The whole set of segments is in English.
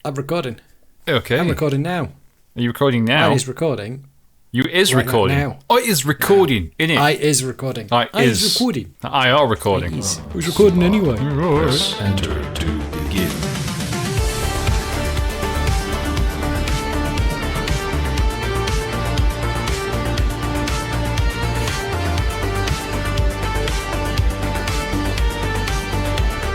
I'm recording. Okay. I'm recording now. Are you recording now? I is recording. You is right recording. Now. I is recording, innit? I is recording. I is recording. I are recording. Who's recording anyway? Press Enter to begin.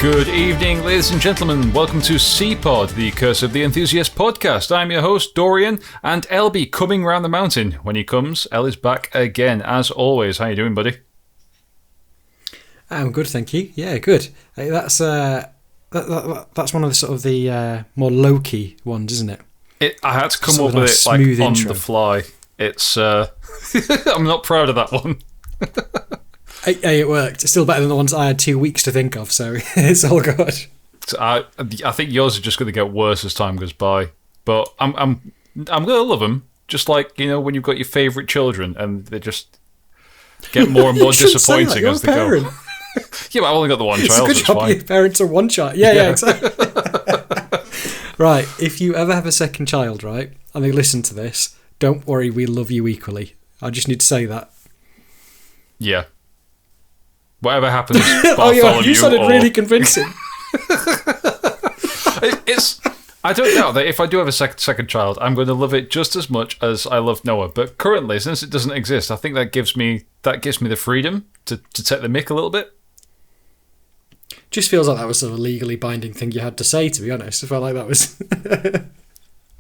Good evening, ladies and gentlemen. Welcome to CPOD, the Curse of the Enthusiast podcast. I'm your host, Dorian, and El be coming round the mountain. When he comes, El is back again, as always. How you doing, buddy? I'm good, thank you. Yeah, good. That's one of the sort of the more low-key ones, isn't it? I had to come Sort up of with nice it like smooth on intro. the fly. It's I'm not proud of that one. Hey, it worked. It's still better than the ones I had 2 weeks to think of, so it's all good. I think yours are just going to get worse as time goes by, but I'm going to love them. Just like, you know, when you've got your favourite children and they just get more and more You shouldn't say that, disappointing you're as a they parent. go. Yeah, but I've only got the one It's a child. good So it's job fine. your parents are one child. Yeah, exactly. Right, if you ever have a second child, right, and they listen to this, don't worry, we love you equally. I just need to say that. Yeah. Whatever happens, Oh, yeah, you sounded really convincing. It's. I don't doubt that if I do have a second child, I'm going to love it just as much as I love Noah. But currently, since it doesn't exist, I think that gives me the freedom to take the mick a little bit. Just feels like that was sort of a legally binding thing you had to say, to be honest. I felt like that was...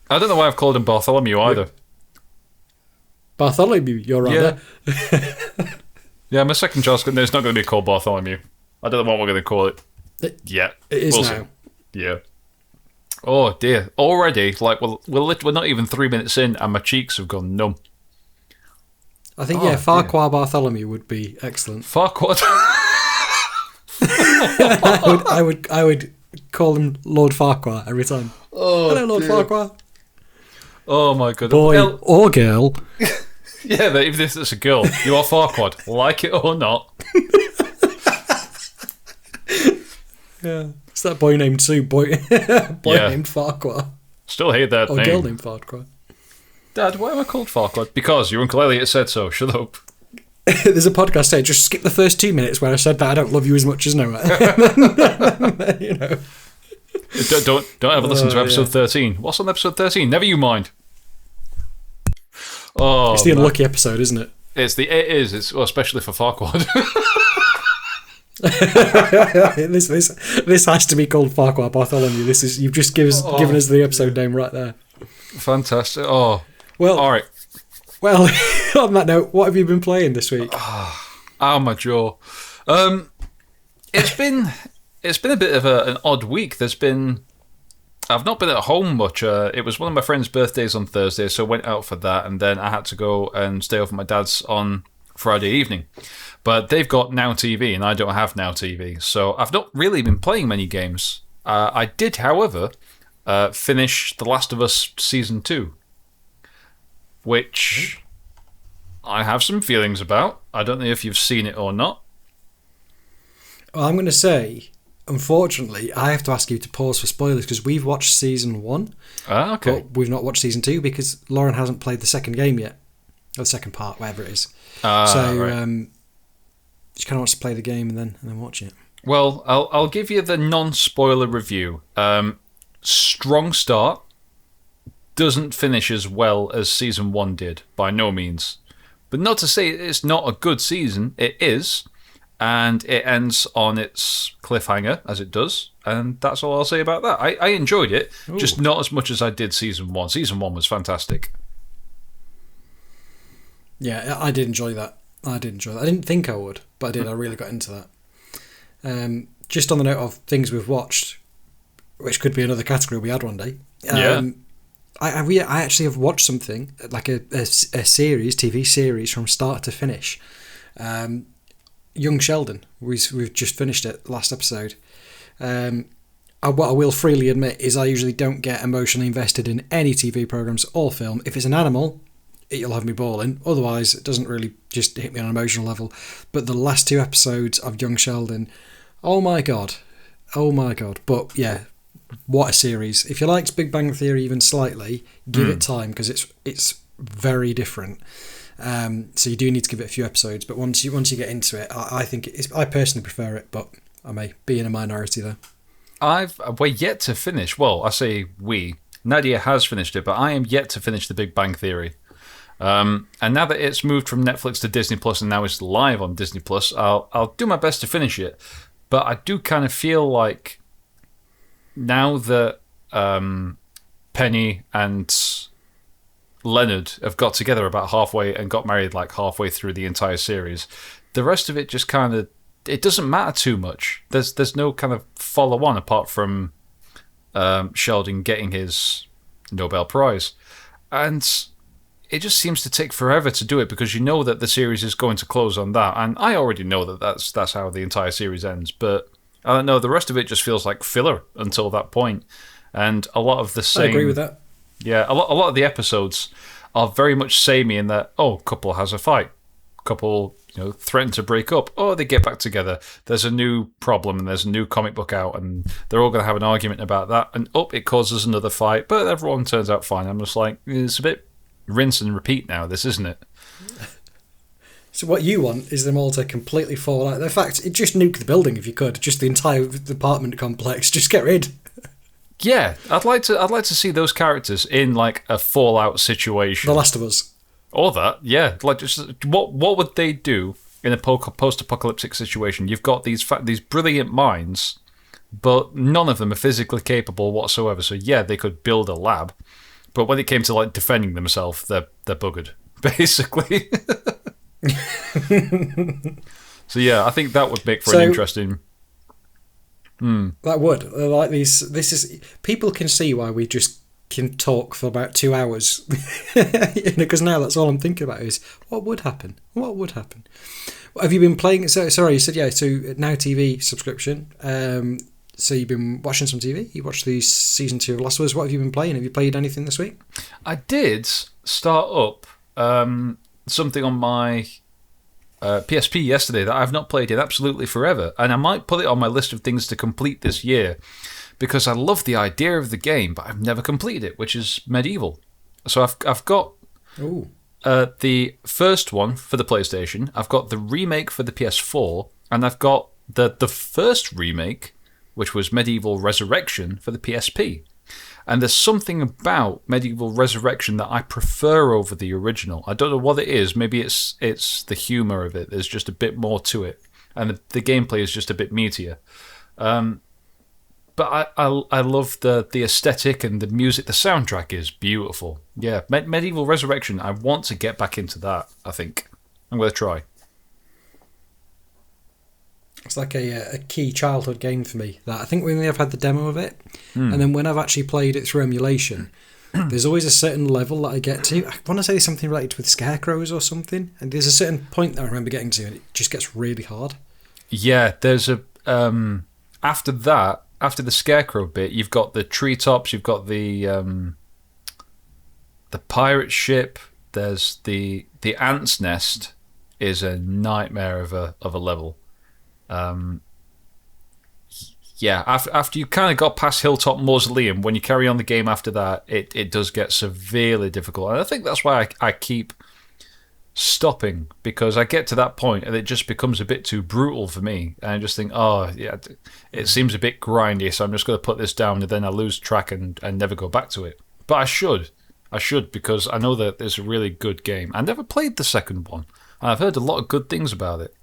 I don't know why I've called him Bartholomew either. Bartholomew, you're right Yeah. Yeah, my second child's it's not going to be called Bartholomew. I don't know what we're going to call it. Yeah, It is we'll now. See. Yeah. Oh dear! Already, like we're not even 3 minutes in, and my cheeks have gone numb. I think, Farquhar Bartholomew would be excellent. Farquhar. I would call him Lord Farquhar every time. Oh, hello, Lord Farquhar. Oh my god! Boy or girl. Yeah, but if this is a girl, you are Farquhar, like it or not. Yeah, it's that boy named Sue. Boy Yeah. named Farquhar. Still hate that Or name. girl named Farquhar. Dad, why am I called Farquhar? Because your Uncle Elliot said so. Shut up. There's a podcast here. Just skip the first 2 minutes where I said that I don't love you as much as Noah. You know. Don't ever listen to episode 13. What's on episode 13? Never you mind. Oh, It's the unlucky episode, isn't it? It is. It's especially for Farquhar. This has to be called Farquhar Bartholomew. You've just given us the episode name right there. Fantastic. Oh, Well, all right. Well, on that note, what have you been playing this week? Ow, my jaw. It's been a bit of an odd week. I've not been at home much. It was one of my friend's birthdays on Thursday, so I went out for that, and then I had to go and stay over at my dad's on Friday evening. But they've got Now TV, and I don't have Now TV, so I've not really been playing many games. I did, however, finish The Last of Us Season 2, which I have some feelings about. I don't know if you've seen it or not. Well, I'm going to say, unfortunately, I have to ask you to pause for spoilers because we've watched Season 1, Okay. but we've not watched Season 2 because Lauren hasn't played the second game yet. Or the second part, whatever it is. Right. She kind of wants to play the game and then watch it. Well, I'll give you the non-spoiler review. Strong start. Doesn't finish as well as Season 1 did, by no means. But not to say it's not a good season. It is. And it ends on its cliffhanger, as it does. And that's all I'll say about that. I enjoyed it, just not as much as I did Season 1. Season 1 was fantastic. Yeah, I did enjoy that. I didn't think I would, but I did. I really got into that. Just on the note of things we've watched, which could be another category we had one day. I actually have watched something, like a TV series from start to finish. Young Sheldon. We've just finished it, last episode. What I will freely admit is I usually don't get emotionally invested in any TV programs or film. If it's an animal, it'll have me bawling. Otherwise, it doesn't really just hit me on an emotional level. But the last 2 episodes of Young Sheldon, oh my god. But yeah, what a series. If you liked Big Bang Theory even slightly, give it time, because it's very different. So you do need to give it a few episodes, but once you get into it, I personally prefer it, but I may be in a minority there. We're yet to finish. Well, I say we. Nadia has finished it, but I am yet to finish The Big Bang Theory. And now that it's moved from Netflix to Disney Plus and now it's live on Disney Plus, I'll do my best to finish it. But I do kind of feel like now that Penny and Leonard have got together about halfway and got married like halfway through the entire series, the rest of it just kind of, it doesn't matter too much. There's no kind of follow on apart from Sheldon getting his Nobel Prize, and it just seems to take forever to do it because you know that the series is going to close on that, and I already know that that's how the entire series ends. But I don't know, the rest of it just feels like filler until that point, and a lot of the same. I agree with that. Yeah, a lot of the episodes are very much samey in that, couple has a fight, couple threaten to break up, they get back together, there's a new problem and there's a new comic book out and they're all going to have an argument about that, and it causes another fight, but everyone turns out fine. I'm just like, it's a bit rinse and repeat now, this, isn't it? So what you want is them all to completely fall out. In fact, just nuke the building if you could, just the entire apartment complex, just get rid. Yeah, I'd like to see those characters in like a Fallout situation. The Last of Us. Or that, yeah. Like, just what would they do in a post-apocalyptic situation? You've got these brilliant minds, but none of them are physically capable whatsoever. So yeah, they could build a lab, but when it came to like defending themselves, they're buggered, basically. So yeah, I think that would make for an interesting. That would, like these. This is, people can see why we just can talk for about 2 hours, because now that's all I'm thinking about is what would happen. What would happen? Have you been playing? So sorry, you said So Now TV subscription. So you've been watching some TV. You watched the season 2 of Last of Us. What have you been playing? Have you played anything this week? I did start up something on my PSP yesterday that I've not played in absolutely forever, and I might put it on my list of things to complete this year because I love the idea of the game, but I've never completed it, which is Medieval. So I've got the first one for the PlayStation, I've got the remake for the PS4, and I've got the first remake, which was Medieval Resurrection, for the PSP. And there's something about Medieval Resurrection that I prefer over the original. I don't know what it is. Maybe it's the humour of it. There's just a bit more to it. And the gameplay is just a bit meatier. But I love the aesthetic and the music. The soundtrack is beautiful. Yeah, Medieval Resurrection, I want to get back into that, I think. I'm going to try. It's like a key childhood game for me. That I think we only have had the demo of it, and then when I've actually played it through emulation, there's always a certain level that I get to. I want to say something related with scarecrows or something, and there's a certain point that I remember getting to, and it just gets really hard. Yeah, there's a after the scarecrow bit, you've got the treetops, you've got the pirate ship. There's the ant's nest is a nightmare of a level. After you kind of got past Hilltop Mausoleum, when you carry on the game after that, it does get severely difficult. And I think that's why I keep stopping, because I get to that point and it just becomes a bit too brutal for me. And I just think, it seems a bit grindy, so I'm just going to put this down, and then I lose track and never go back to it. But I should, because I know that it's a really good game. I never played the second one, and I've heard a lot of good things about it.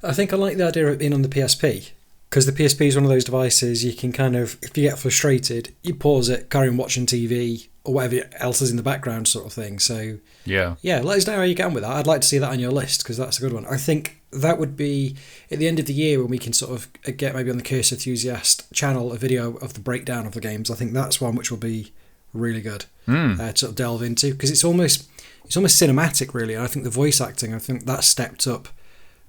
I think I like the idea of it being on the PSP, because the PSP is one of those devices you can kind of, if you get frustrated, you pause it, carry on watching TV or whatever else is in the background sort of thing. So yeah, let us know how you get on with that. I'd like to see that on your list, because that's a good one. I think that would be at the end of the year when we can sort of get maybe on the Curse Enthusiast channel a video of the breakdown of the games. I think that's one which will be really good to sort of delve into, because it's almost cinematic really, and I think the voice acting, I think that stepped up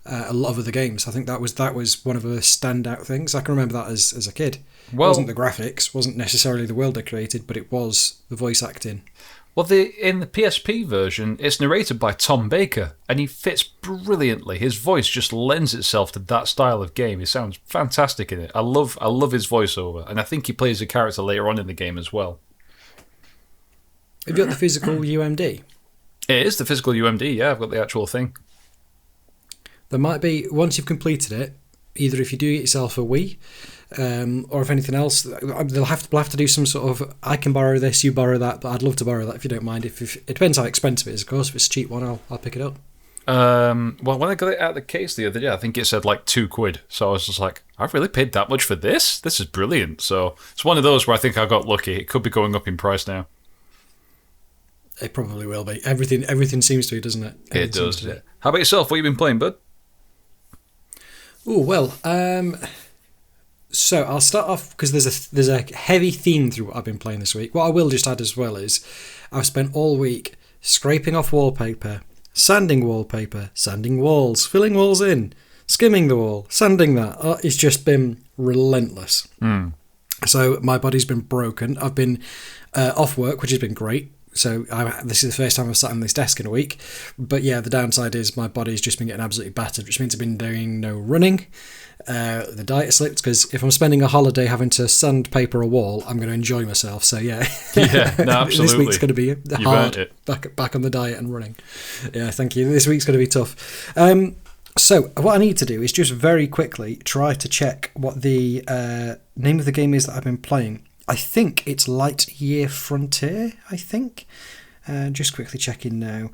a lot of other games. I think that was one of the standout things. I can remember that as a kid. Well, it wasn't the graphics, wasn't necessarily the world they created, but it was the voice acting. Well, in the PSP version, it's narrated by Tom Baker, and he fits brilliantly. His voice just lends itself to that style of game. He sounds fantastic in it. I love his voiceover, and I think he plays a character later on in the game as well. Have you got the physical UMD? It is the physical UMD, yeah, I've got the actual thing. There might be, once you've completed it, either if you do it yourself a Wii, or if anything else, we'll have to do some sort of, I can borrow this, you borrow that, but I'd love to borrow that if you don't mind. If it depends how expensive it is, of course. If it's a cheap one, I'll pick it up. Well, when I got it out of the case the other day, I think it said like £2. So I was just like, I've really paid that much for this? This is brilliant. So it's one of those where I think I got lucky. It could be going up in price now. It probably will be. Everything seems to be, doesn't it? It does. Yeah. How about yourself? What have you been playing, bud? Oh, well, so I'll start off because there's a heavy theme through what I've been playing this week. What I will just add as well is I've spent all week scraping off wallpaper, sanding wallpaper, sanding walls, filling walls in, skimming the wall, sanding that. It's just been relentless. So my body's been broken. I've been off work, which has been great. So this is the first time I've sat on this desk in a week. But yeah, the downside is my body's just been getting absolutely battered, which means I've been doing no running. The diet slipped because if I'm spending a holiday having to sandpaper a wall, I'm going to enjoy myself. So yeah, yeah, no, absolutely. This week's going to be hard. You've earned it. Back on the diet and running. Yeah, thank you. This week's going to be tough. So what I need to do is just very quickly try to check what the name of the game is that I've been playing. I think it's Lightyear Frontier, I think. Just quickly checking now.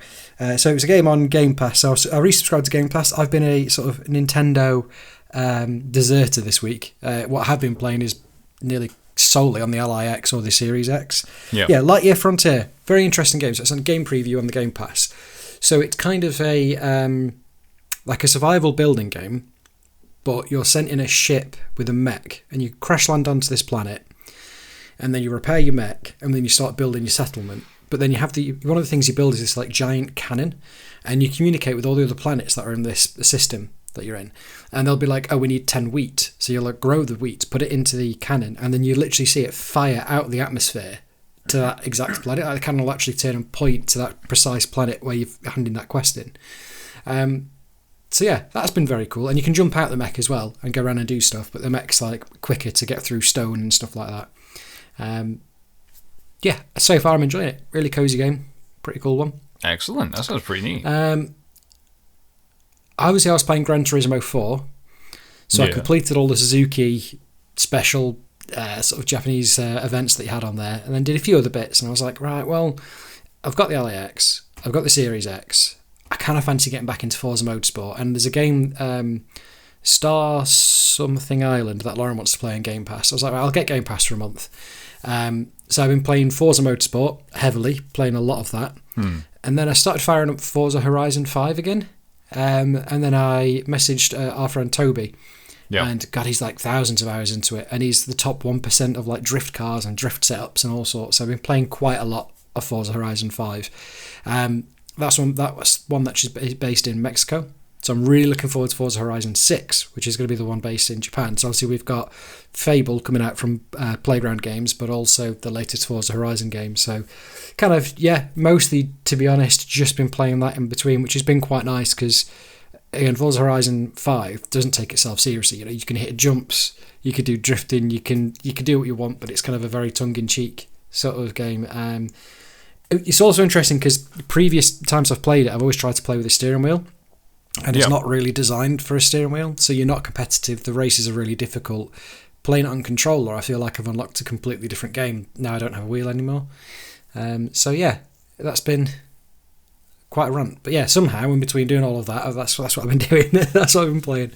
So it was a game on Game Pass. So I resubscribed to Game Pass. I've been a sort of Nintendo deserter this week. What I have been playing is nearly solely on the LIX or the Series X. Yeah, Lightyear Frontier. Very interesting game. So it's on game preview on the Game Pass. So it's kind of a like a survival building game, but you're sent in a ship with a mech and you crash land onto this planet. And then you repair your mech, and then you start building your settlement. But then you have one of the things you build is this like giant cannon, and you communicate with all the other planets that are in this system that you're in. And they'll be like, "Oh, we need 10 wheat." So you'll like grow the wheat, put it into the cannon, and then you literally see it fire out the atmosphere to that exact planet. Like the cannon will actually turn and point to that precise planet where you've handed that quest in. So yeah, that's been very cool. And you can jump out the mech as well and go around and do stuff. But the mech's like quicker to get through stone and stuff like that. Yeah, so far I'm enjoying it. Really cozy game, pretty cool one. Excellent, that sounds pretty neat. Obviously I was playing Gran Turismo 4, so I completed all the Suzuki special sort of Japanese events that you had on there, and then did a few other bits, and I was like, right, well, I've got the LAX, I've got the Series X, I kind of fancy getting back into Forza Motorsport, and there's a game, Star Something Island, that Lauren wants to play in Game Pass. I was like, well, I'll get Game Pass for a month. So I've been playing Forza Motorsport heavily, playing a lot of that. And then I started firing up Forza Horizon 5 again. And then I messaged our friend Toby. Yeah. And God, he's like thousands of hours into it. And he's the top 1% of like drift cars and drift setups and all sorts. So I've been playing quite a lot of Forza Horizon 5. That was one that's based in Mexico. So I'm really looking forward to Forza Horizon 6, which is going to be the one based in Japan. So obviously we've got Fable coming out from Playground Games, but also the latest Forza Horizon game. So kind of, yeah, mostly, to be honest, just been playing that in between, which has been quite nice because, again, Forza Horizon 5 doesn't take itself seriously. You know, you can hit jumps, you could do drifting, you can do what you want, but it's kind of a very tongue-in-cheek sort of game. It's also interesting because previous times I've played it, I've always tried to play with a steering wheel. And it's not really designed for a steering wheel, so you're not competitive. The races are really difficult. Playing it on controller, I feel like I've unlocked a completely different game. Now I don't have a wheel anymore. So yeah, that's been quite a rant. But yeah, somehow in between doing all of that, that's what I've been doing. That's what I've been playing.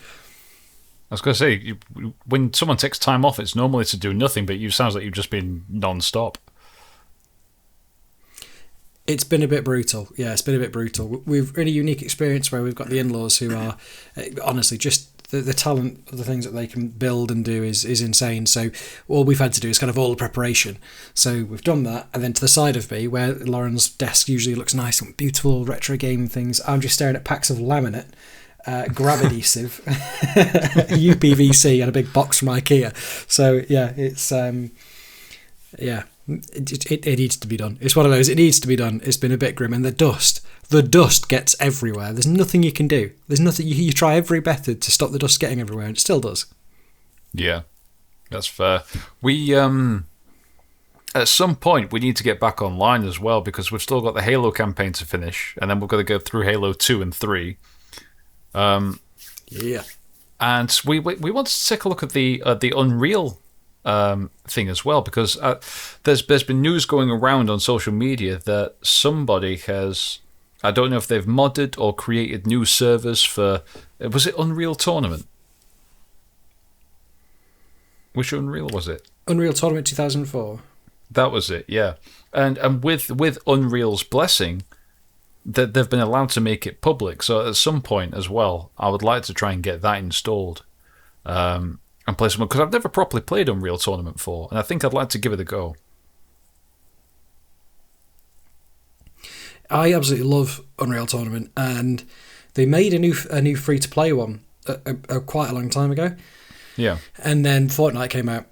I was going to say, when someone takes time off, it's normally to do nothing, but you sounds like you've just been non-stop. It's been a bit brutal. Yeah, it's been a bit brutal. We've really unique experience where we've got the in-laws who are, honestly, just the talent of the things that they can build and do is insane. So all we've had to do is kind of all the preparation. So we've done that. And then to the side of me, where Lauren's desk usually looks nice and beautiful, retro game things, I'm just staring at packs of laminate, grab adhesive, UPVC, and a big box from IKEA. So yeah, it's, It needs to be done. It's one of those. It needs to be done. It's been a bit grim, and the dust gets everywhere. There's nothing you can do. There's nothing. You try every method to stop the dust getting everywhere, and it still does. Yeah, that's fair. We at some point we need to get back online as well, because we've still got the Halo campaign to finish, and then we've got to go through Halo 2 and 3. Yeah. And we want to take a look at the Unreal thing as well, because there's been news going around on social media that somebody has, I don't know if they've modded or created new servers for, was it Unreal Tournament? Which Unreal was it? Unreal Tournament 2004. That was it, yeah. And with Unreal's blessing, that they've been allowed to make it public. So at some point as well, I would like to try and get that installed and play some, because I've never properly played Unreal Tournament before, and I think I'd like to give it a go. I absolutely love Unreal Tournament, and they made a new free to play one quite a long time ago. Yeah. And then Fortnite came out,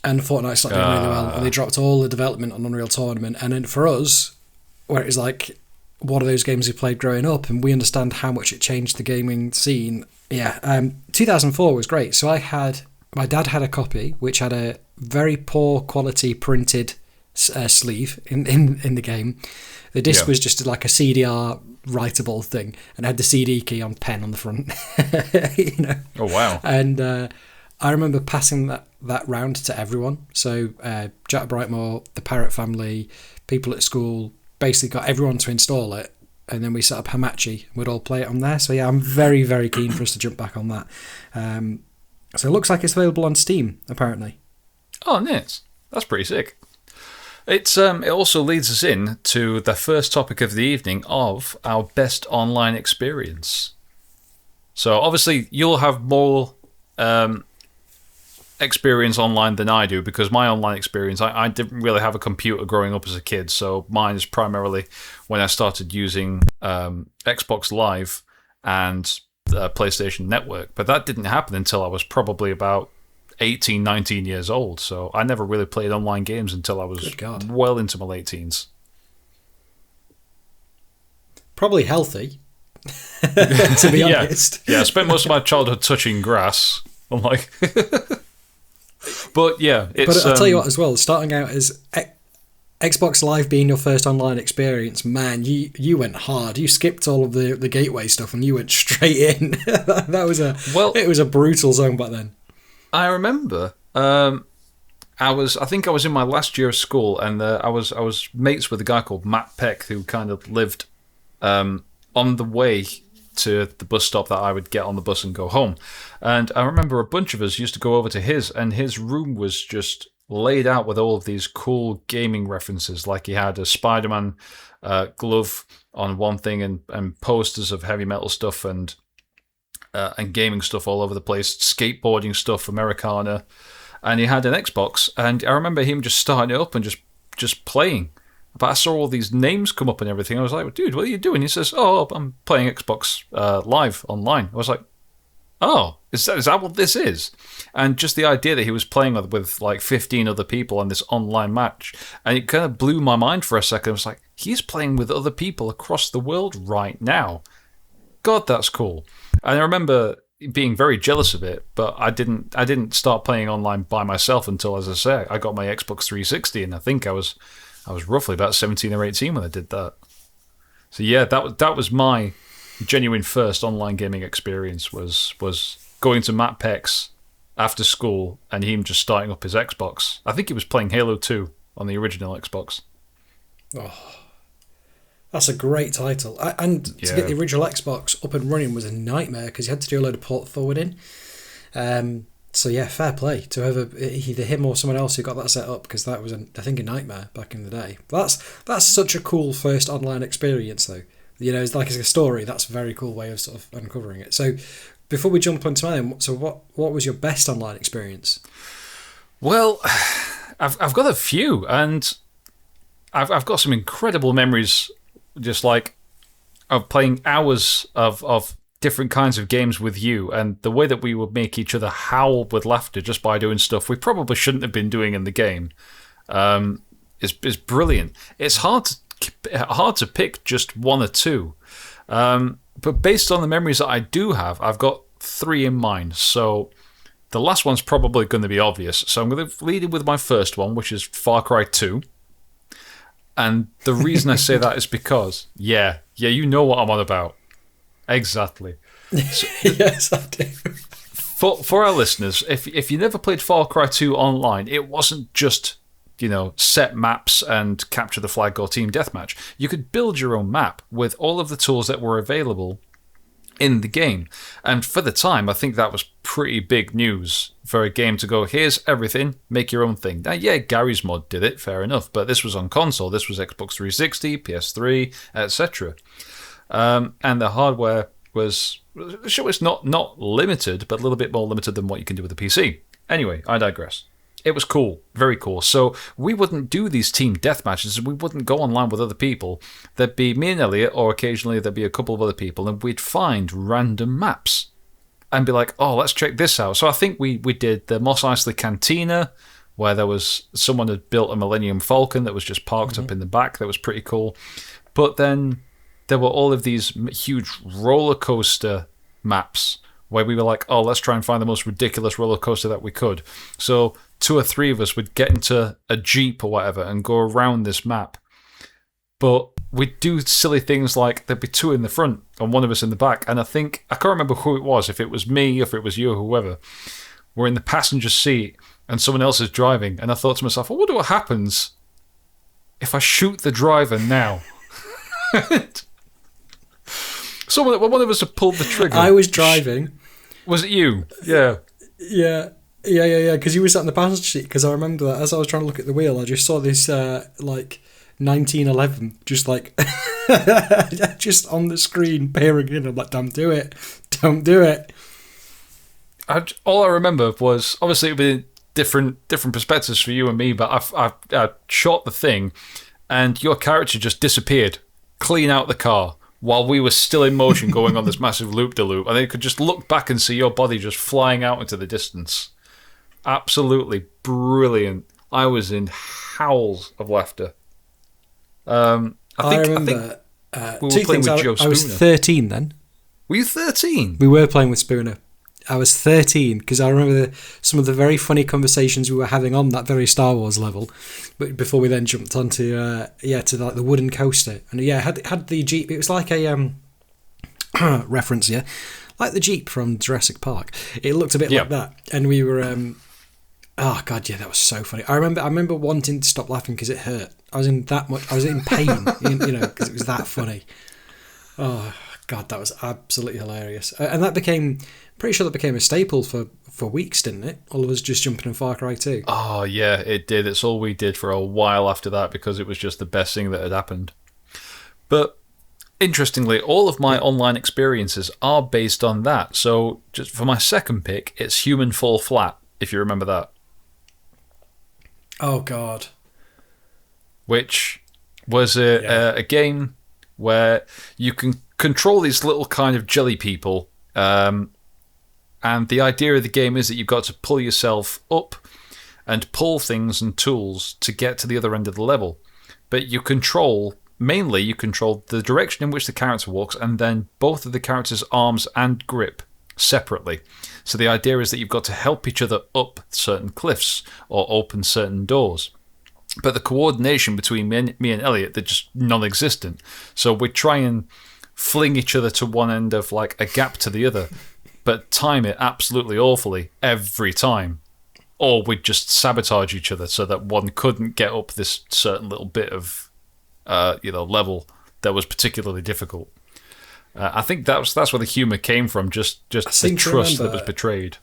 and Fortnite started doing really well, and they dropped all the development on Unreal Tournament. And then for us, where it was like one of those games we played growing up, and we understand how much it changed the gaming scene. Yeah, 2004 was great. So my dad had a copy which had a very poor quality printed sleeve in the game. The disc was just like a CDR writable thing, and had the CD key on pen on the front. Oh wow! And I remember passing that round to everyone. So Jack Brightmore, the Parrot family, people at school, basically got everyone to install it, and then we set up Hamachi. We'd all play it on there. So yeah, I'm very, very keen for us to jump back on that. So it looks like it's available on Steam, apparently. Oh, nice. That's pretty sick. It also leads us in to the first topic of the evening of our best online experience. So obviously you'll have more experience online than I do, because my online experience, I didn't really have a computer growing up as a kid, so mine is primarily when I started using Xbox Live and PlayStation Network. But that didn't happen until I was probably about 18, 19 years old, so I never really played online games until I was well into my late teens. Probably healthy, to be honest. Yeah, I spent most of my childhood touching grass. I'm like... But yeah, it's... But I'll tell you what as well, starting out as Xbox Live being your first online experience, man, you went hard. You skipped all of the gateway stuff and you went straight in. It was a brutal zone back then. I remember I think I was in my last year of school, and I was mates with a guy called Matt Peck, who kind of lived on the way to the bus stop that I would get on the bus and go home. And I remember a bunch of us used to go over to his, and his room was just laid out with all of these cool gaming references. Like he had a Spider-Man glove on one thing, and posters of heavy metal stuff and gaming stuff all over the place, skateboarding stuff, Americana, and he had an Xbox. And I remember him just starting it up and just playing. But I saw all these names come up and everything. I was like, dude, what are you doing? He says, oh, I'm playing Xbox Live online. I was like, oh, is that what this is? And just the idea that he was playing with like 15 other people on this online match, and it kind of blew my mind for a second. I was like, he's playing with other people across the world right now. God, that's cool. And I remember being very jealous of it, but I didn't start playing online by myself until, as I say, I got my Xbox 360, and I think I was roughly about 17 or 18 when I did that. So yeah, that was my genuine first online gaming experience, was going to Matt Peck's after school and him just starting up his Xbox. I think he was playing Halo 2 on the original Xbox. Oh, that's a great title. And to get the original Xbox up and running was a nightmare, because you had to do a load of port forwarding. So yeah, fair play to either him or someone else who got that set up, because that was, I think, a nightmare back in the day. But that's such a cool first online experience, though. You know, it's like a story. That's a very cool way of sort of uncovering it. So before we jump onto mine, so what was your best online experience? Well, I've got a few, and I've got some incredible memories, just like of playing hours of different kinds of games with you, and the way that we would make each other howl with laughter just by doing stuff we probably shouldn't have been doing in the game. is brilliant. It's hard to pick just one or two, but based on the memories that I do have, I've got three in mind. So the last one's probably going to be obvious. So I'm going to lead in with my first one, which is Far Cry 2. And the reason I say that is because, yeah, you know what I'm on about. Exactly. So, yes, I do. For our listeners, if you never played Far Cry 2 online, it wasn't just, set maps and capture the flag or team deathmatch. You could build your own map with all of the tools that were available in the game. And for the time, I think that was pretty big news for a game to go, here's everything, make your own thing. Now, yeah, Gary's Mod did it, fair enough, but this was on console. This was Xbox 360, PS3, etc. And the hardware was not limited, but a little bit more limited than what you can do with a PC. Anyway, I digress. It was cool, very cool. So we wouldn't do these team deathmatches, we wouldn't go online with other people. There'd be me and Elliot, or occasionally there'd be a couple of other people, and we'd find random maps and be like, oh, let's check this out. So I think we did the Mos Eisley Cantina, where there was someone had built a Millennium Falcon that was just parked up in the back. That was pretty cool. But then there were all of these huge roller coaster maps where we were like, oh, let's try and find the most ridiculous roller coaster that we could. So 2 or 3 of us would get into a Jeep or whatever and go around this map. But we'd do silly things like there'd be 2 in the front and 1 of us in the back. And I can't remember who it was, if it was me, if it was you, or whoever. We're in the passenger seat and someone else is driving. And I thought to myself, I wonder what happens if I shoot the driver now. So one of us had pulled the trigger. I was driving. Was it you? Yeah. Yeah. Because you were sat in the passenger seat. Because I remember that as I was trying to look at the wheel, I just saw this 1911 just just on the screen peering in. I'm like, don't do it. All I remember was, obviously it would be different perspectives for you and me, but I shot the thing and your character just disappeared clean out the car while we were still in motion going on this massive loop-de-loop, and they could just look back and see your body just flying out into the distance. Absolutely brilliant. I was in howls of laughter. I remember we were playing with Joe Spooner. I was 13 then. Were you 13? We were playing with Spooner. I was 13 because I remember some of the very funny conversations we were having on that very Star Wars level, but before we then jumped onto to like the wooden coaster, and had the Jeep. It was like a reference, like the Jeep from Jurassic Park. It looked a bit like that, and we were oh god, that was so funny. I remember wanting to stop laughing because it hurt. I was in pain, because it was that funny. Oh god, that was absolutely hilarious, and that became. Pretty sure that became a staple for weeks, didn't it? All of us just jumping in Far Cry 2. Oh, yeah, it did. It's all we did for a while after that because it was just the best thing that had happened. But interestingly, all of my online experiences are based on that. So just for my second pick, it's Human Fall Flat, if you remember that. Oh, God. Which was a game where you can control these little kind of jelly people. And the idea of the game is that you've got to pull yourself up and pull things and tools to get to the other end of the level. But you control the direction in which the character walks and then both of the character's arms and grip separately. So the idea is that you've got to help each other up certain cliffs or open certain doors. But the coordination between me and Elliot, they're just non-existent. So we try and fling each other to one end of like a gap to the other, but time it absolutely awfully every time. Or we'd just sabotage each other so that one couldn't get up this certain little bit of level that was particularly difficult. I think that's where the humour came from, just the trust that was betrayed.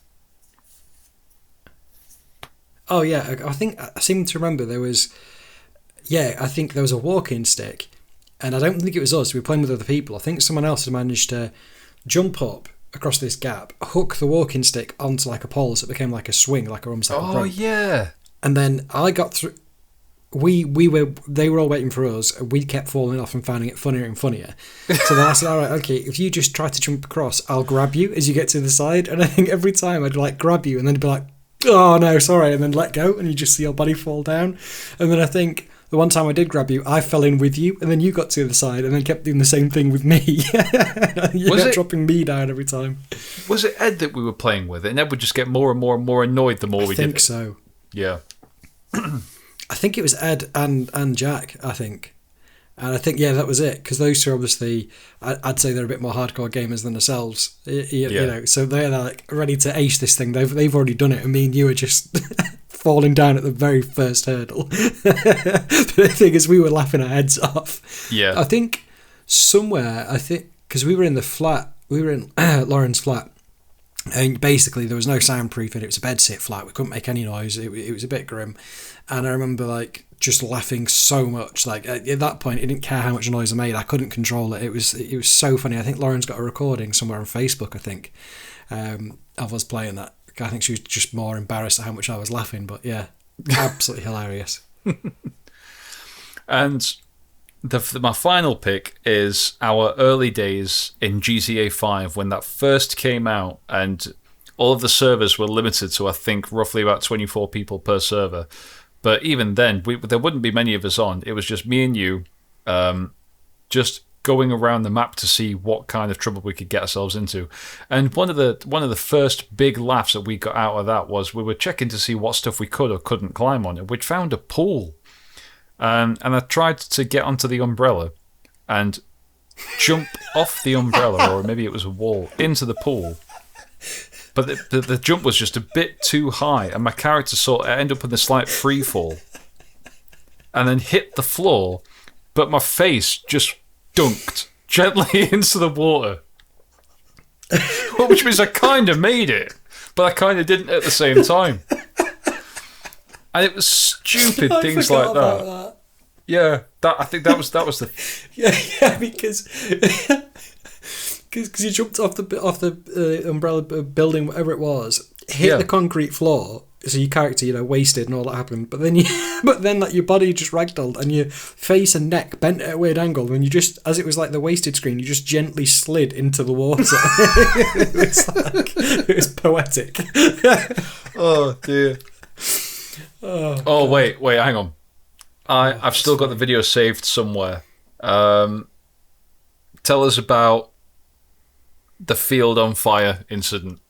Oh yeah, I seem to remember there was I think there was a walking stick, and I don't think it was us, we were playing with other people. I think someone else had managed to jump up across this gap, hook the walking stick onto like a pole so it became like a swing, almost like a rope. Oh yeah. And then I got through. They were all waiting for us. We kept falling off and finding it funnier and funnier. So then I said, all right, okay, if you just try to jump across, I'll grab you as you get to the side. And I think every time I'd like grab you and then be like, oh no, sorry, and then let go, and you just see your body fall down. And then I think the one time I did grab you, I fell in with you, and then you got to the other side, and then kept doing the same thing with me. You kept dropping me down every time. Was it Ed that we were playing with? And Ed would just get more and more and more annoyed the more we did it. I think so. Yeah. I think it was Ed and Jack, I think. And I think, that was it. Because those two, obviously, I'd say they're a bit more hardcore gamers than ourselves. You know, so they're like ready to ace this thing. They've already done it. And me and you are just falling down at the very first hurdle. The thing is, we were laughing our heads off. Yeah. I think somewhere, because we were in the flat, we were in Lauren's flat. And basically, there was no soundproofing. It was a bedsit flat. We couldn't make any noise. It was a bit grim. And I remember like just laughing so much. Like at that point, I didn't care how much noise I made. I couldn't control it. It was so funny. I think Lauren's got a recording somewhere on Facebook. I think of us playing that. I think she was just more embarrassed at how much I was laughing. But yeah, absolutely hilarious. And my final pick is our early days in GTA 5 when that first came out, and all of the servers were limited to I think roughly about 24 people per server. But even then, there wouldn't be many of us on. It was just me and you, just going around the map to see what kind of trouble we could get ourselves into. And one of the first big laughs that we got out of that was we were checking to see what stuff we could or couldn't climb on, and we'd found a pool. And I tried to get onto the umbrella and jump off the umbrella, or maybe it was a wall, into the pool. But the jump was just a bit too high, and my character sort of ended up in a slight free fall and then hit the floor, but my face just dunked gently into the water. Which means I kind of made it, but I kind of didn't at the same time. And it was stupid things like that. Yeah, I think that was the. Yeah, because you jumped off the umbrella building, whatever it was, hit the concrete floor. So your character, wasted and all that happened. But then like your body just ragdolled and your face and neck bent at a weird angle. And you just, as it was like the wasted screen, you just gently slid into the water. It was poetic. Oh dear. Oh wait, hang on. I've still got the video saved somewhere. Tell us about the field on fire incident.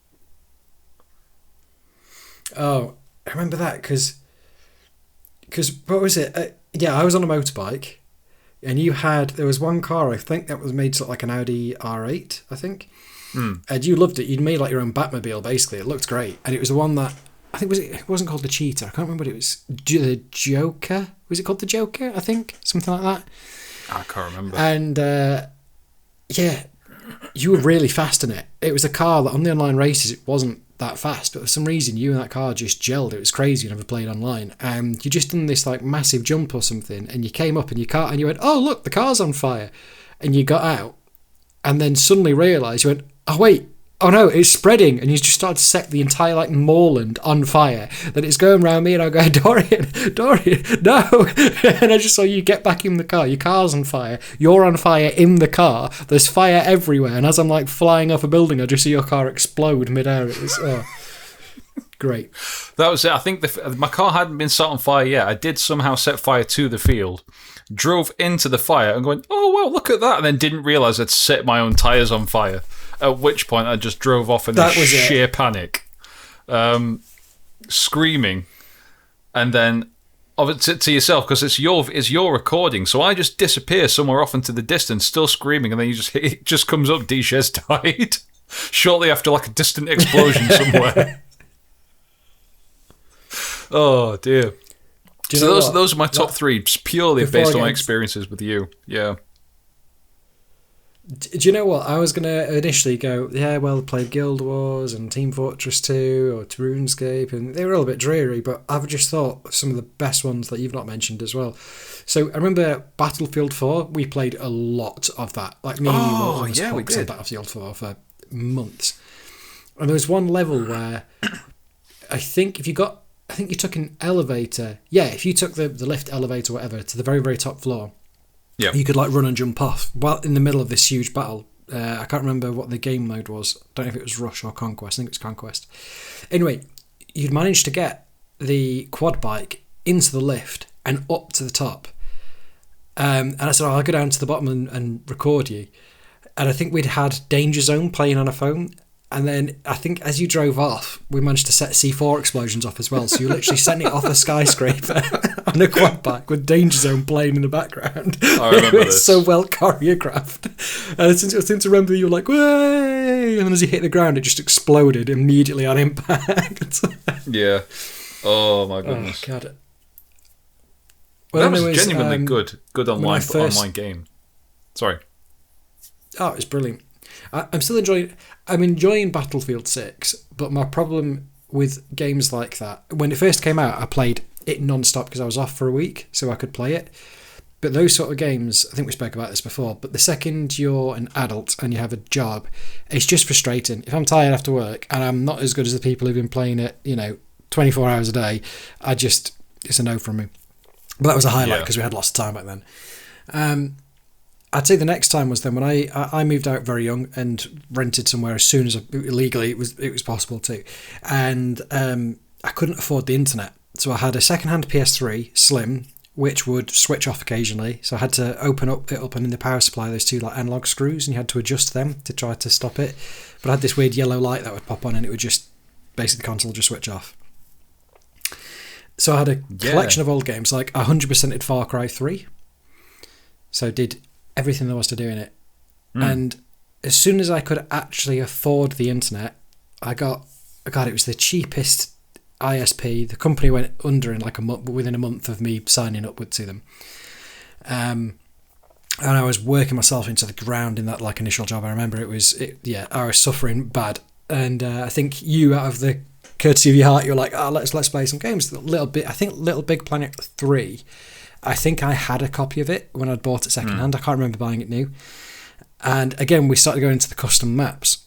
Oh, I remember that because what was it? I was on a motorbike, and there was one car, I think, that was made sort of like an Audi R8, I think. And you loved it. You'd made like your own Batmobile, basically. It looked great, and it was the one that I think it wasn't called the Cheetah. I can't remember what it was. The Joker? Was it called the Joker? I think something like that. I can't remember. And you were really fast in it. It was a car that on the online races it wasn't that fast, but for some reason you and that car just gelled. It was crazy. You never played online. You just done this like massive jump or something, and you came up in your car and you went, "Oh look, the car's on fire," and you got out, and then suddenly realised you went, "Oh wait. Oh no, it's spreading," and you just started to set the entire like moorland on fire. Then it's going around me, and I go, Dorian, no! And I just saw you get back in the car. Your car's on fire. You're on fire in the car. There's fire everywhere, and as I'm like flying off a building, I just see your car explode midair. It was great. That was it. I think my car hadn't been set on fire yet. I did somehow set fire to the field. Drove into the fire and going, "Oh well, look at that!" And then didn't realise I'd set my own tyres on fire. At which point I just drove off in sheer panic, screaming, and then to yourself because it's your recording. So I just disappear somewhere off into the distance, still screaming, and then it just comes up. Dishes died shortly after like a distant explosion somewhere. Oh dear. So those are my top three, just purely based on my experiences with you. Yeah. Do you know what? I was going to initially go, I played Guild Wars and Team Fortress 2 or RuneScape, and they were all a bit dreary, but I've just thought some of the best ones that you've not mentioned as well. So I remember Battlefield 4, we played a lot of that. Like me and you were almost hooked on Battlefield 4 for months. And there was one level where I think you took an elevator. Yeah, if you took the lift, elevator, whatever, to the very, very top floor, yeah, you could like run and jump off while in the middle of this huge battle. I can't remember what the game mode was. I don't know if it was Rush or Conquest. I think it was Conquest. Anyway, you'd managed to get the quad bike into the lift and up to the top. And I said, I'll go down to the bottom and record you. And I think we'd had Danger Zone playing on a phone. And then I think as you drove off, we managed to set C4 explosions off as well. So you literally sent it off a skyscraper on a quad bike with Danger Zone playing in the background. I remember It's so well choreographed. And I seem to remember you were like, way! And then as you hit the ground, it just exploded immediately on impact. Yeah. Oh, my goodness. Oh, God. Well, that was genuinely good online game. Sorry. Oh, it was brilliant. I'm enjoying Battlefield 6, but my problem with games like that, when it first came out, I played it non-stop because I was off for a week, so I could play it. But those sort of games, I think we spoke about this before, but the second you're an adult and you have a job, it's just frustrating. If I'm tired after work and I'm not as good as the people who've been playing it, 24 hours a day, it's a no from me. But that was a highlight because we had lots of time back then. I'd say the next time was then when I moved out very young and rented somewhere as soon as legally it was possible to, and I couldn't afford the internet, so I had a second-hand PS3 Slim which would switch off occasionally. So I had to open it up, and in the power supply there's two like analog screws, and you had to adjust them to try to stop it. But I had this weird yellow light that would pop on, and it would just basically the console just switch off. So I had a collection of old games, like 100%ed Far Cry 3. So did everything there was to do in it. And as soon as I could actually afford the internet, it was the cheapest ISP. The company went under in like a month, within a month of me signing up to them. And I was working myself into the ground in that like initial job. I remember I was suffering bad. And I think you, out of the courtesy of your heart, you're like, let's play some games. Little Big Planet 3. I think I had a copy of it when I'd bought it second hand. I can't remember buying it new. And again, we started going into the custom maps.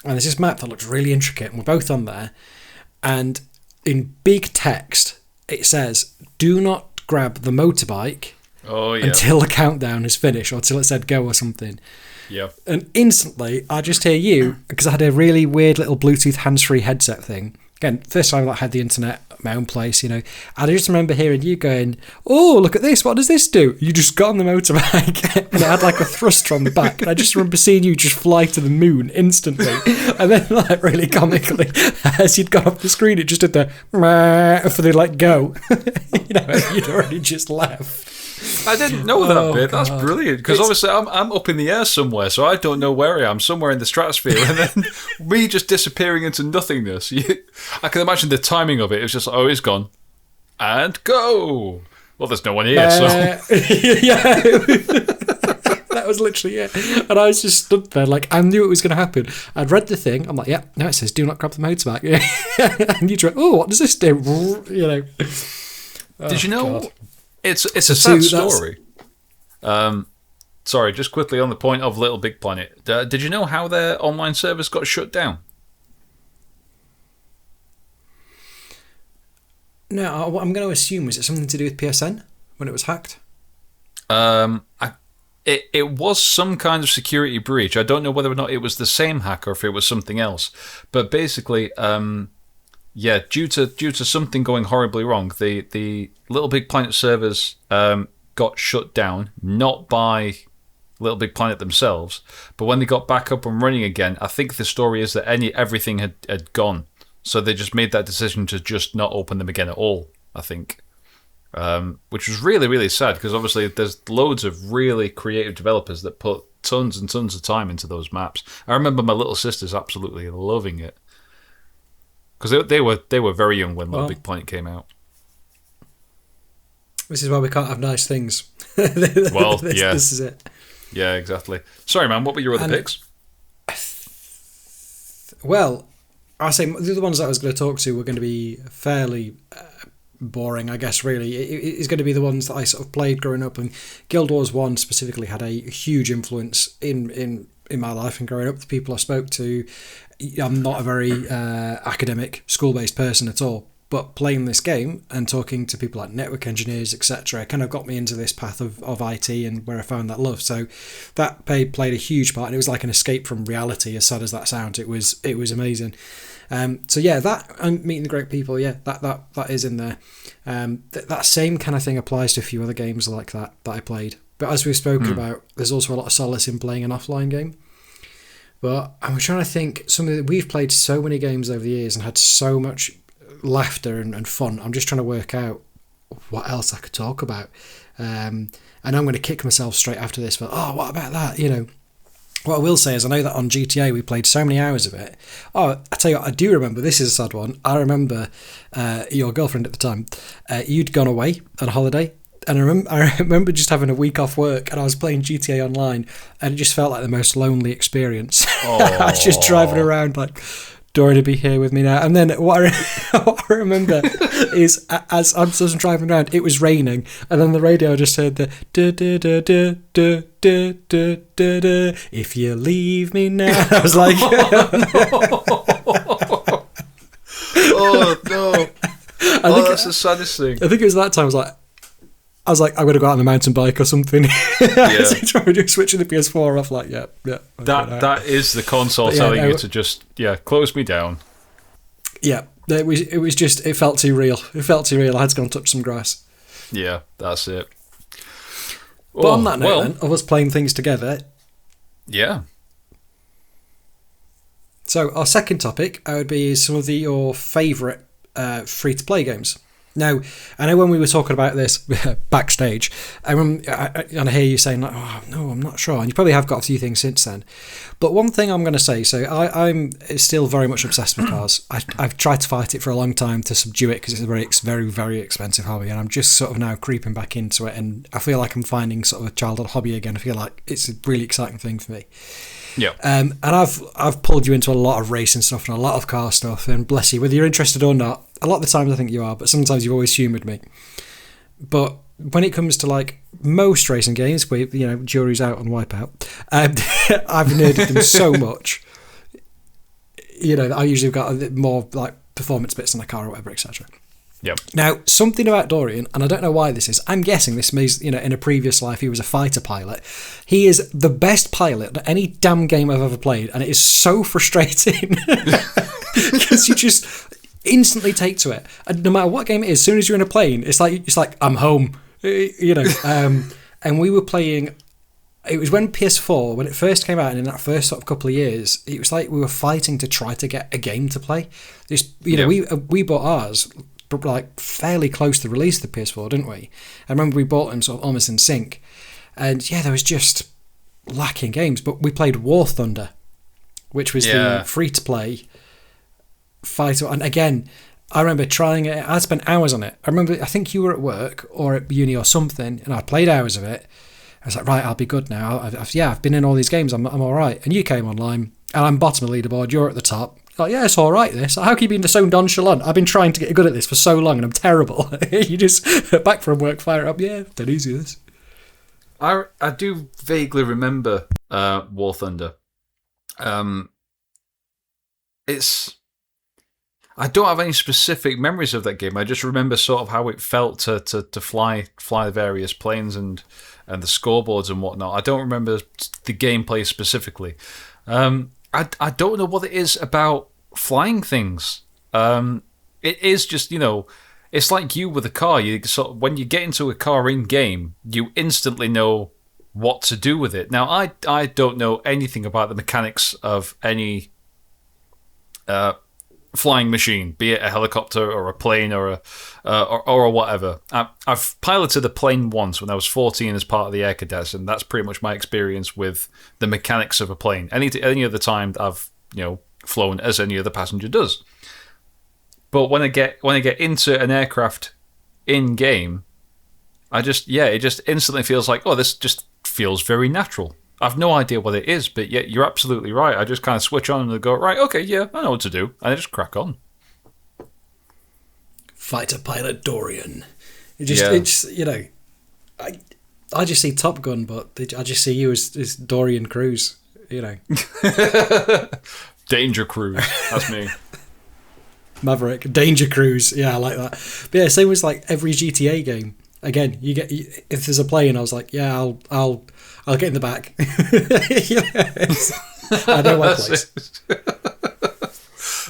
And there's this map that looks really intricate, and we're both on there. And in big text, it says, do not grab the motorbike until the countdown is finished, or until it said go or something. Yeah. And instantly, I just hear you, because I had a really weird little Bluetooth hands-free headset thing. Again, first time I had the internet at my own place, and I just remember hearing you going, oh, look at this, what does this do? You just got on the motorbike, and it had like a thruster on the back, and I just remember seeing you just fly to the moon instantly, and then like really comically, as you'd gone off the screen, it just did the for the like go, you'd already just left. I didn't know that bit. That's brilliant, because obviously I'm up in the air somewhere, so I don't know where I am, somewhere in the stratosphere, and then me just disappearing into nothingness. I can imagine the timing of it. It was just, it's gone. And go! Well, there's no one here, so... Yeah. That was literally it. And I was just stood there, like, I knew it was going to happen. I'd read the thing. I'm like, yeah, no, it says, do not grab the motorbike. And you try, what does this do? Did you know... God. It's a sad story. Sorry, just quickly on the point of Little Big Planet. Did you know how their online service got shut down? No, what I'm going to assume is it something to do with PSN when it was hacked? It was some kind of security breach. I don't know whether or not it was the same hack or if it was something else. But basically, due to something going horribly wrong, the Little Big Planet servers got shut down, not by Little Big Planet themselves, but when they got back up and running again, I think the story is that everything had gone. So they just made that decision to just not open them again at all, I think. Which was really, really sad, because obviously there's loads of really creative developers that put tons and tons of time into those maps. I remember my little sisters absolutely loving it. Because they were very young when Little Big Planet came out. This is why we can't have nice things. This is it. Yeah, exactly. Sorry, man, what were your other picks? Well, I say the other ones that I was going to talk to were going to be fairly boring, I guess, really. It's going to be the ones that I sort of played growing up, and Guild Wars 1 specifically had a huge influence in my life and growing up. The people I spoke to, I'm not a very academic, school-based person at all, but playing this game and talking to people like network engineers, etc., kind of got me into this path of IT and where I found that love. So that played a huge part, and it was like an escape from reality, as sad as that sounds. It was amazing. So yeah, that and meeting the great people, yeah, that is in there. That same kind of thing applies to a few other games like that I played. But as we've spoken about, there's also a lot of solace in playing an offline game. But I'm trying to think, something that we've played so many games over the years and had so much laughter and fun. I'm just trying to work out what else I could talk about. And I'm going to kick myself straight after this, but what about that? What I will say is I know that on GTA we played so many hours of it. I tell you what, I do remember, this is a sad one, I remember your girlfriend at the time, you'd gone away on holiday, and I remember just having a week off work and I was playing GTA Online, and it just felt like the most lonely experience. I was just driving around like, Dorian to be here with me now. And then what I remember is as I was driving around, it was raining, and then the radio just heard the da da da da da da da da da. If you leave me now, I was like, oh no! That's the saddest thing. I think it was that time. I was like, I'm going to go out on the mountain bike or something. Yeah. Switching the PS4 off, like, yeah. That is the console telling you to just, close me down. Yeah, it felt too real. It felt too real. I had to go and touch some grass. Yeah, that's it. But on that note, then, of us playing things together. Yeah. So our second topic would be some of your favourite free-to-play games. Now, I know when we were talking about this backstage, and I hear you saying, like, oh, no, I'm not sure. And you probably have got a few things since then. But one thing I'm going to say, so I'm still very much obsessed with cars. I've tried to fight it for a long time to subdue it because it's a very, very expensive hobby. And I'm just sort of now creeping back into it. And I feel like I'm finding sort of a childhood hobby again. I feel like it's a really exciting thing for me. Yeah. And I've pulled you into a lot of racing stuff and a lot of car stuff, and bless you, whether you're interested or not, a lot of the times I think you are, but sometimes you've always humoured me. But when it comes to like most racing games, where jury's out on Wipeout, I've nerded them so much. I usually got more like performance bits in a car or whatever, etc. Yep. Now, something about Dorian, and I don't know why this is, I'm guessing this means, in a previous life he was a fighter pilot. He is the best pilot at any damn game I've ever played, and it is so frustrating. Because you just instantly take to it. And no matter what game it is, as soon as you're in a plane, it's like I'm home. And we were playing, it was when PS4, when it first came out, and in that first sort of couple of years, it was like we were fighting to try to get a game to play. We bought ours like fairly close to the release of the PS4, didn't we? I remember we bought them sort of almost in sync, and there was just lacking games. But we played War Thunder, which was the free-to-play fighter, and again, I remember trying it. I spent hours on it. I think you were at work or at uni or something, and I played hours of it. I was like, right, I'll be good now. I've been in all these games. I'm all right. And you came online, and I'm bottom of the leaderboard. You're at the top. Like, yeah, it's all right, this. How can you be so nonchalant? I've been trying to get good at this for so long, and I'm terrible. You just, back from work, fire it up. Yeah, dead easy, this. I do vaguely remember War Thunder. I don't have any specific memories of that game. I just remember sort of how it felt to fly the various planes and the scoreboards and whatnot. I don't remember the gameplay specifically. I don't know what it is about flying things. It is just, it's like you with a car. When you get into a car in game, you instantly know what to do with it. Now, I don't know anything about the mechanics of any flying machine, be it a helicopter or a plane or whatever. I've piloted a plane once when I was 14 as part of the Air Cadets, and that's pretty much my experience with the mechanics of a plane. Any other time that I've flown as any other passenger does. But when I get into an aircraft in game, it just instantly feels like, oh, this just feels very natural. I've no idea what it is, but yet you're absolutely right. I just kind of switch on and go, right, okay, yeah, I know what to do. And I just crack on. Fighter pilot Dorian. It's I just see Top Gun, but I just see you as Dorian Cruise, Danger Cruise, that's me. Maverick, Danger Cruise, yeah, I like that. But yeah, same as like every GTA game. Again, if there's a plane, I was like, yeah, I'll get in the back. I know my place.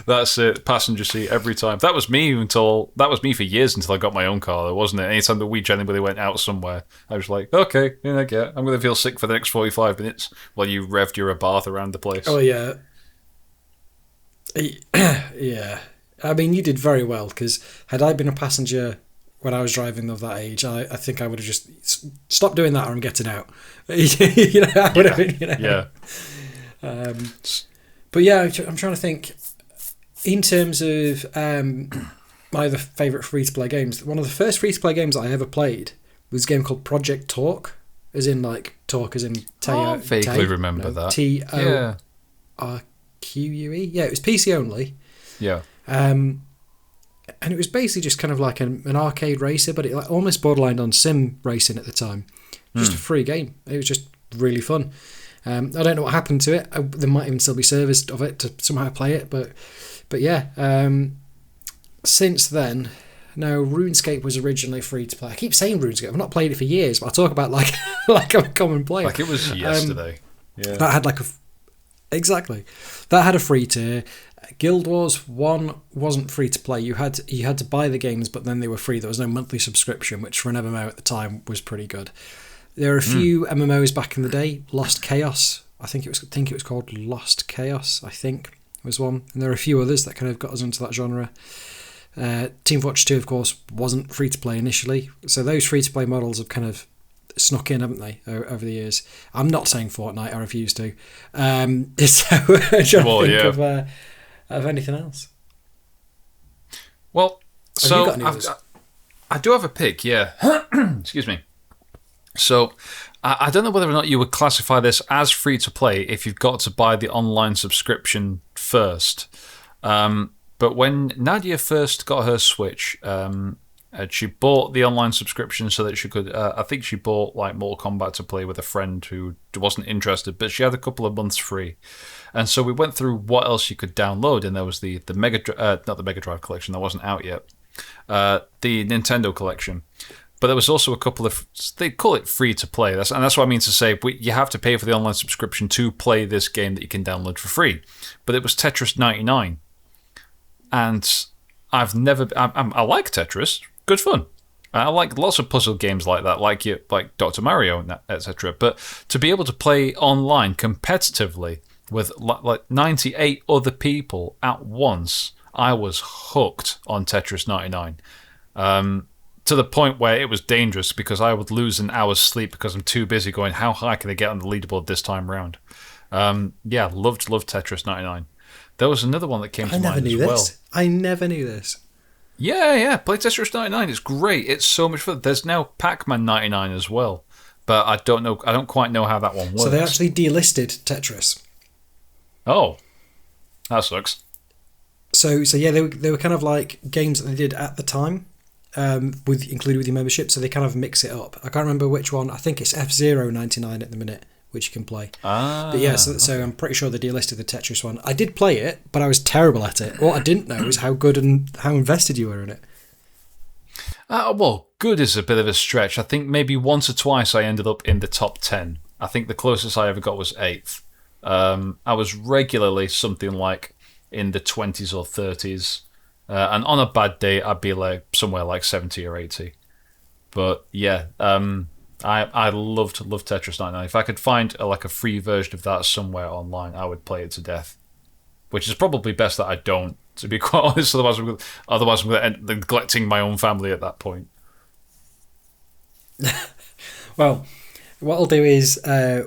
That's it. Passenger seat every time. That was me for years until I got my own car, though, wasn't it? Anytime that we generally went out somewhere, I was like, okay, yeah, I get it. I'm going to feel sick for the next 45 minutes while you revved your Abarth around the place. Oh, yeah. Yeah. I mean, you did very well, because had I been a passenger when I was driving of that age, I think I would have just stopped doing that or I'm getting out. I would have been, Yeah. But yeah, I'm trying to think. In terms of my other favourite free-to-play games, one of the first free-to-play games I ever played was a game called Project Talk, as in like talk as in I vaguely remember that. TORQUE. Yeah, it was PC only. Yeah. And it was basically just kind of like an arcade racer, but it like almost borderlined on sim racing at the time. Just a free game. It was just really fun. I don't know what happened to it. There might even still be servers of it to somehow play it, but yeah. Since then, no, RuneScape was originally free to play. I keep saying RuneScape. I've not played it for years, but I talk about like I'm a common player. Like it was yesterday. Yeah. That had exactly. That had a free tier. Guild Wars 1 wasn't free to play. You had to buy the games, but then they were free. There was no monthly subscription, which for an MMO at the time was pretty good. There are a few MMOs back in the day. Lost Chaos, I think it was called Lost Chaos, I think was one. And there are a few others that kind of got us into that genre. Team Fortress 2, of course, wasn't free to play initially. So those free to play models have kind of snuck in, haven't they, over the years? I'm not saying Fortnite. I refuse to. So I'm trying to think of anything else. Well, so I do have a pick, yeah. Excuse me. So I don't know whether or not you would classify this as free to play if you've got to buy the online subscription first. But when Nadia first got her Switch, she bought the online subscription so that she could. I think she bought like Mortal Kombat to play with a friend who wasn't interested, but she had a couple of months free. And so we went through what else you could download, and there was the not the Mega Drive collection, that wasn't out yet. The Nintendo collection. But there was also a couple of, they call it free to play. That's what I mean to say. You have to pay for the online subscription to play this game that you can download for free. But it was Tetris 99. And I like Tetris. Good fun. I like lots of puzzle games like that, like Dr. Mario, etc. But to be able to play online competitively with like 98 other people at once, I was hooked on Tetris 99. To the point where it was dangerous because I would lose an hour's sleep because I'm too busy going, how high can I get on the leaderboard this time round? Loved Tetris 99. There was another one that came to mind as well. I never knew this. Yeah, play Tetris 99. It's great. It's so much fun. There's now Pac-Man 99 as well, but I don't quite know how that one works. So they actually delisted Tetris. Oh, that sucks. So yeah, they were kind of like games that they did at the time. Included with your membership, so they kind of mix it up. I can't remember which one. I think it's F-Zero 99 at the minute, which you can play. But yeah, so I'm pretty sure they delisted the Tetris one. I did play it, but I was terrible at it. What I didn't know is how good and how invested you were in it. Well, good is a bit of a stretch. I think maybe once or twice I ended up in the top 10. I think the closest I ever got was 8th. I was regularly something like in the 20s or 30s. And on a bad day, I'd be like somewhere like 70 or 80. But yeah, I loved Tetris 99. If I could find a free version of that somewhere online, I would play it to death. Which is probably best that I don't, to be quite honest. Otherwise, I'm going to end neglecting my own family at that point. Well, what I'll do is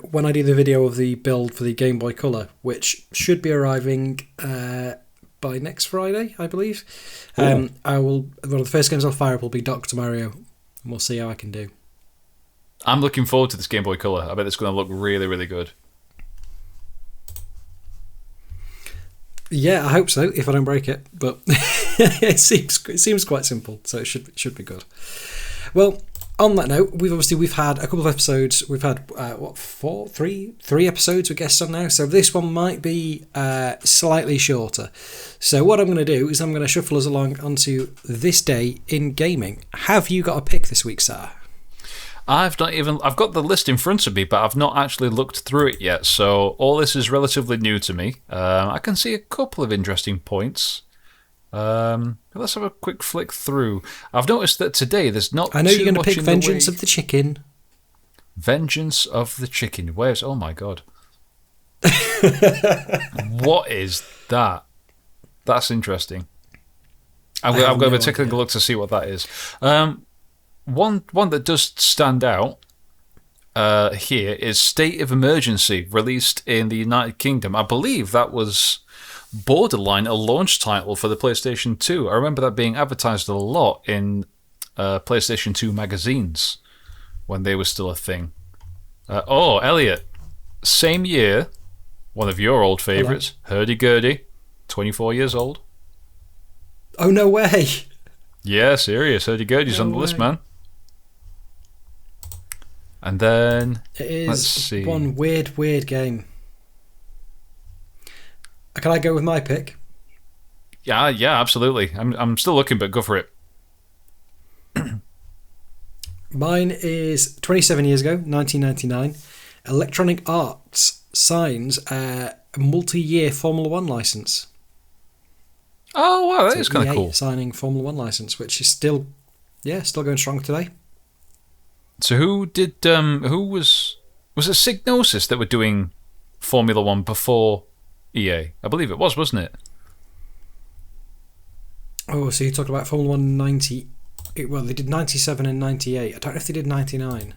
when I do the video of the build for the Game Boy Color, which should be arriving by next Friday, I believe. One of the first games I'll fire up will be Dr. Mario, and we'll see how I can do. I'm looking forward to this Game Boy Color. I bet it's going to look really, really good. Yeah, I hope so, if I don't break it. But it seems quite simple, so it should be good. Well, on that note, we've had a couple of episodes. We've had three episodes with guests on now. So this one might be slightly shorter. So what I'm going to do is I'm going to shuffle us along onto this day in gaming. Have you got a pick this week, Sarah? I've got the list in front of me, but I've not actually looked through it yet. So all this is relatively new to me. I can see a couple of interesting points. Let's have a quick flick through. I've noticed that today there's not. I know too you're going to much pick in the Vengeance way- of the Chicken. Vengeance of the Chicken. Where's? Oh my god. What is that? That's interesting. I'm going to take a look to see what that is. One that does stand out here is State of Emergency, released in the United Kingdom. I believe that was borderline a launch title for the PlayStation 2. I remember that being advertised a lot in PlayStation 2 magazines when they were still a thing. Elliot, same year, one of your old favourites, Hurdy-Gurdy, 24 years old. Oh, no way. Yeah, serious. Hurdy-Gurdy's on the list, man. And then, it is let's see. One weird game. Can I go with my pick? Yeah, absolutely. I'm still looking, but go for it. Mine is 27 years ago, 1999. Electronic Arts signs a multi-year Formula One license. Oh wow, that is kind of cool. Signing Formula One license, which is still going strong today. So who was it Psygnosis that were doing Formula One before EA? I believe it was, wasn't it? Oh, so you talked about Formula One 90. Well, they did 97 and 98. I don't know if they did 99.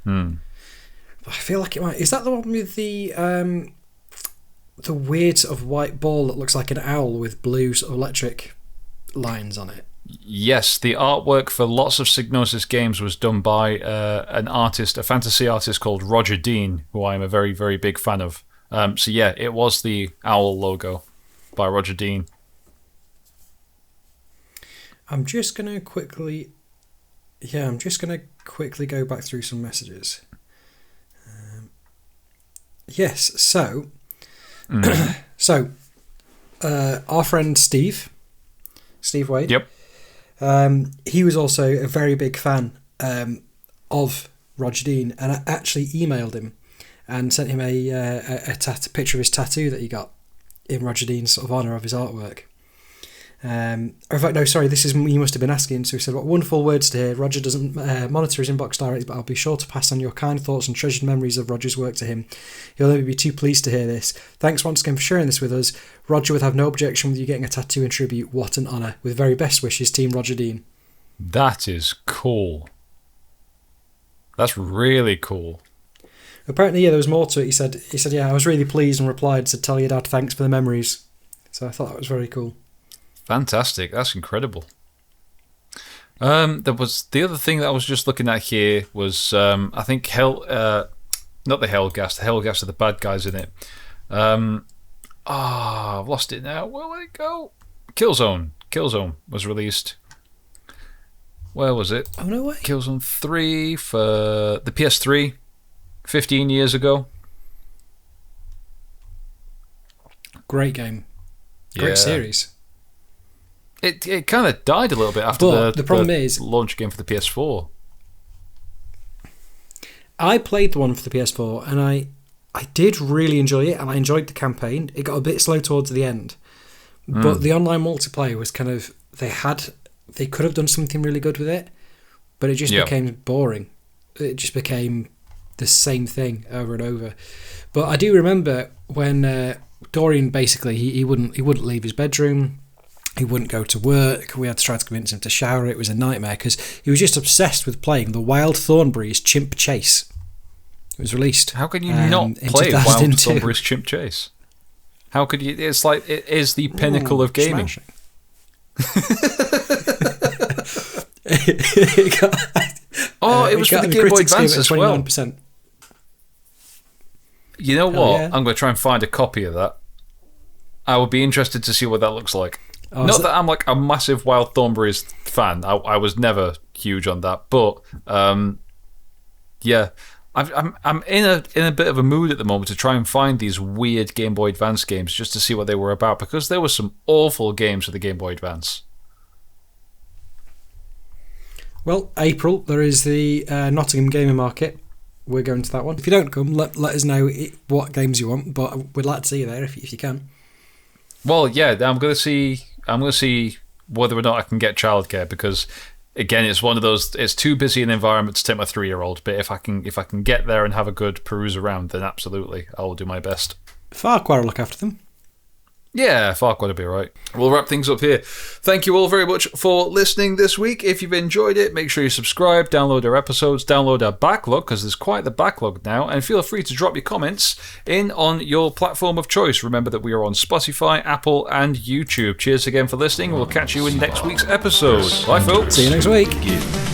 I feel like it might. Is that the one with the weird sort of white ball that looks like an owl with blue sort of electric lines on it? Yes, the artwork for lots of Psygnosis games was done by a fantasy artist called Roger Dean, who I am a very, very big fan of. So yeah, it was the owl logo by Roger Dean. I'm just gonna quickly go back through some messages. Yes, so our friend Steve Wade. Yep. He was also a very big fan of Roger Dean, and I actually emailed him and sent him a picture of his tattoo that he got in Roger Dean's sort of honour of his artwork. In fact, no, sorry, this is he must have been asking. So he said, "What wonderful words to hear. Roger doesn't monitor his inbox directly, but I'll be sure to pass on your kind thoughts and treasured memories of Roger's work to him. He'll only be too pleased to hear this. Thanks once again for sharing this with us. Roger would have no objection with you getting a tattoo in tribute. What an honour. With very best wishes, Team Roger Dean." That is cool. That's really cool. Apparently, there was more to it. He said, yeah, I was really pleased and replied, said, "Tell your dad thanks for the memories." So I thought that was very cool. Fantastic. That's incredible. There was the other thing that I was just looking at here was I think not the Hellgas. The Hellgas are the bad guys in it. I've lost it now. Where would it go? Killzone. Killzone was released. Where was it? Oh, no way. Killzone 3 for the PS3 15 years ago. Great game. Great series. It kind of died a little bit after the problem is launch game for the PS4. I played the one for the PS4 and I did really enjoy it, and I enjoyed the campaign. It got a bit slow towards the end, but the online multiplayer was kind of they could have done something really good with it, but it just became boring. It just became the same thing over and over. But I do remember when Dorian basically he wouldn't leave his bedroom. He wouldn't go to work. We had to try to convince him to shower. It was a nightmare because he was just obsessed with playing the Wild Thornberrys Chimp Chase. It was released. How can you not play Wild Thornberrys Chimp Chase? How could you? It's like it is the pinnacle of gaming. It was for the Game Boy Advance as well. 29%. You know what? Yeah. I'm going to try and find a copy of that. I would be interested to see what that looks like. Not that I'm like a massive Wild Thornberrys fan. I was never huge on that, but yeah, I'm in a bit of a mood at the moment to try and find these weird Game Boy Advance games just to see what they were about, because there were some awful games for the Game Boy Advance. Well, April, there is the Nottingham Gaming Market. We're going to that one. If you don't come, let us know what games you want, but we'd like to see you there if you can. Well, yeah, I'm going to see whether or not I can get childcare, because again, it's one of those. It's too busy an environment to take my 3-year-old. But if I can get there and have a good peruse around, then absolutely, I will do my best. Farquhar will look after them. Yeah, Farquhar will be alright. We'll wrap things up here. Thank you all very much for listening this week. If you've enjoyed it, make sure you subscribe, download our episodes, download our backlog, because there's quite the backlog now, and feel free to drop your comments in on your platform of choice. Remember that we are on Spotify, Apple, and YouTube. Cheers again for listening. We'll catch you in next week's episode. Bye, folks. See you next week.